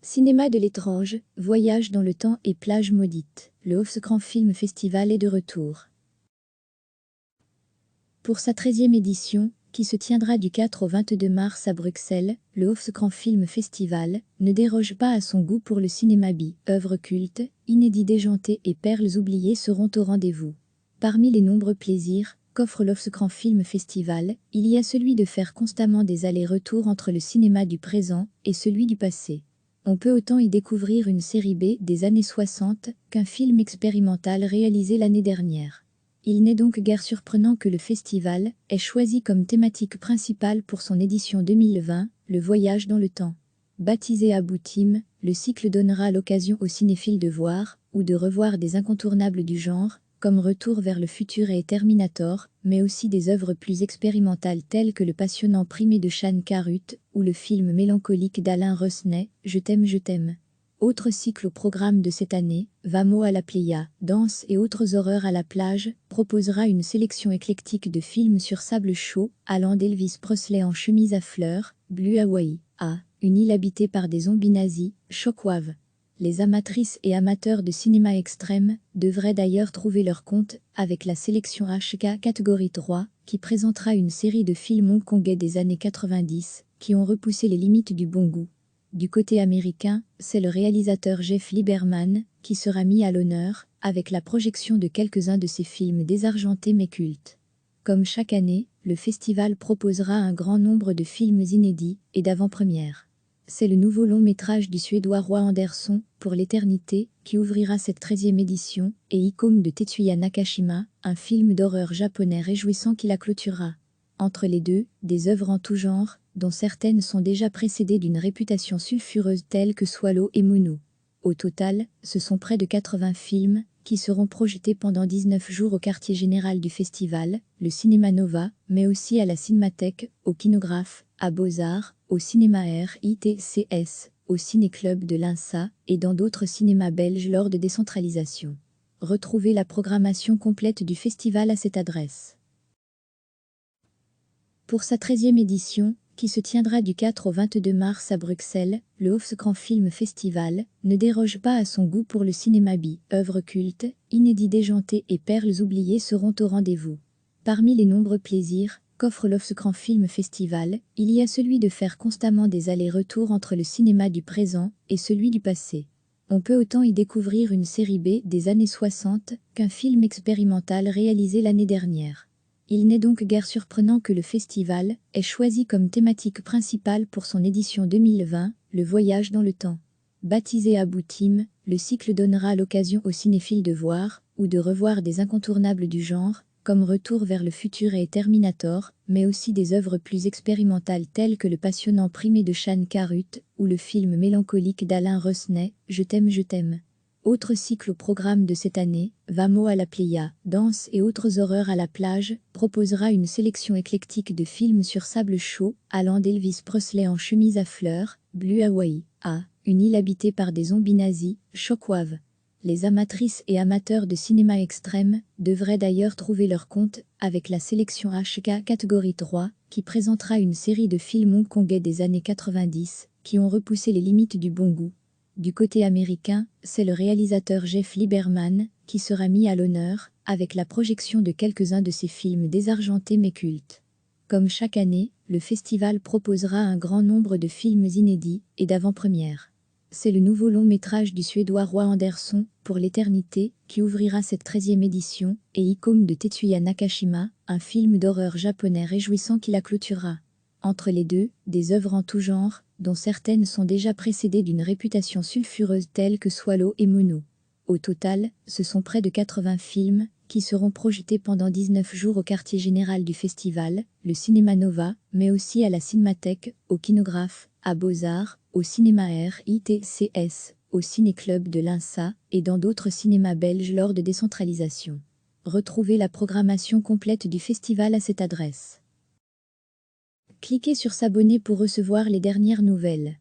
Cinéma de l'étrange, voyage dans le temps et plage maudite. Le Hofskrans Film Festival est de retour. Pour sa 13e édition, qui se tiendra du 4 au 22 mars à Bruxelles, le Hofskrans Film Festival ne déroge pas à son goût pour le cinéma bi. Œuvres cultes, inédits déjantés et perles oubliées seront au rendez-vous. Parmi les nombreux plaisirs qu'offre l'Hofskrans Film Festival, il y a celui de faire constamment des allers-retours entre le cinéma du présent et celui du passé. On peut autant y découvrir une série B des années 60 qu'un film expérimental réalisé l'année dernière. Il n'est donc guère surprenant que le festival ait choisi comme thématique principale pour son édition 2020 le voyage dans le temps. Baptisé Aboutim, le cycle donnera l'occasion aux cinéphiles de voir ou de revoir des incontournables du genre, comme Retour vers le futur et Terminator, mais aussi des œuvres plus expérimentales telles que le passionnant Primé de Shan Carruth ou le film mélancolique d'Alain Resnais, Je t'aime, je t'aime. Autre cycle au programme de cette année, Vamos à la playa, danse et autres horreurs à la plage, proposera une sélection éclectique de films sur sable chaud, allant d'Elvis Presley en chemise à fleurs, Blue Hawaii, à une île habitée par des zombies nazis, Shockwave. Les amatrices et amateurs de cinéma extrême devraient d'ailleurs trouver leur compte avec la sélection HK catégorie 3, qui présentera une série de films hongkongais des années 90 qui ont repoussé les limites du bon goût. Du côté américain, c'est le réalisateur Jeff Lieberman qui sera mis à l'honneur avec la projection de quelques-uns de ses films désargentés mais cultes. Comme chaque année, le festival proposera un grand nombre de films inédits et d'avant-premières. C'est le nouveau long-métrage du Suédois Roy Andersson, Pour l'éternité, qui ouvrira cette 13e édition, et Icône de Tetsuya Nakashima, un film d'horreur japonais réjouissant qui la clôturera. Entre les deux, des œuvres en tout genre, dont certaines sont déjà précédées d'une réputation sulfureuse telle que Swallow et Mono. Au total, ce sont près de 80 films qui seront projetés pendant 19 jours au quartier général du festival, le Cinéma Nova, mais aussi à la Cinémathèque, au Kinographe, à Beaux-Arts, au Cinéma RITCS, au Ciné-Club de l'INSA et dans d'autres cinémas belges lors de décentralisation. Retrouvez la programmation complète du festival à cette adresse. Pour sa 13e édition, qui se tiendra du 4 au 22 mars à Bruxelles, le Hofskrans Film Festival ne déroge pas à son goût pour le cinéma bi. Œuvres cultes, inédits déjantés et perles oubliées seront au rendez-vous. Parmi les nombreux plaisirs qu'offre l'Hofskrans Film Festival, il y a celui de faire constamment des allers-retours entre le cinéma du présent et celui du passé. On peut autant y découvrir une série B des années 60 qu'un film expérimental réalisé l'année dernière. Il n'est donc guère surprenant que le festival ait choisi comme thématique principale pour son édition 2020 le voyage dans le temps. Baptisé Aboutim, le cycle donnera l'occasion aux cinéphiles de voir ou de revoir des incontournables du genre, comme Retour vers le futur et Terminator, mais aussi des œuvres plus expérimentales telles que le passionnant Primé de Shan Carruth ou le film mélancolique d'Alain Resnais, Je t'aime, je t'aime. Autre cycle au programme de cette année, Vamos à la playa, danse et autres horreurs à la plage, proposera une sélection éclectique de films sur sable chaud, allant d'Elvis Presley en chemise à fleurs, Blue Hawaii, à une île habitée par des zombies nazis, Shockwave. Les amatrices et amateurs de cinéma extrême devraient d'ailleurs trouver leur compte avec la sélection HK catégorie 3, qui présentera une série de films hongkongais des années 90 qui ont repoussé les limites du bon goût. Du côté américain, c'est le réalisateur Jeff Lieberman qui sera mis à l'honneur avec la projection de quelques-uns de ses films désargentés mais cultes. Comme chaque année, le festival proposera un grand nombre de films inédits et d'avant-premières. C'est le nouveau long-métrage du Suédois Roy Andersson, Pour l'éternité, qui ouvrira cette 13e édition, et Icône de Tetsuya Nakashima, un film d'horreur japonais réjouissant qui la clôturera. Entre les deux, des œuvres en tout genre, dont certaines sont déjà précédées d'une réputation sulfureuse telle que Swallow et Mono. Au total, ce sont près de 80 films qui seront projetés pendant 19 jours au quartier général du festival, le Cinéma Nova, mais aussi à la Cinémathèque, au Kinographe, à Beaux-Arts, au Cinéma RITCS, au Ciné-Club de l'INSA et dans d'autres cinémas belges lors de décentralisation. Retrouvez la programmation complète du festival à cette adresse. Cliquez sur s'abonner pour recevoir les dernières nouvelles.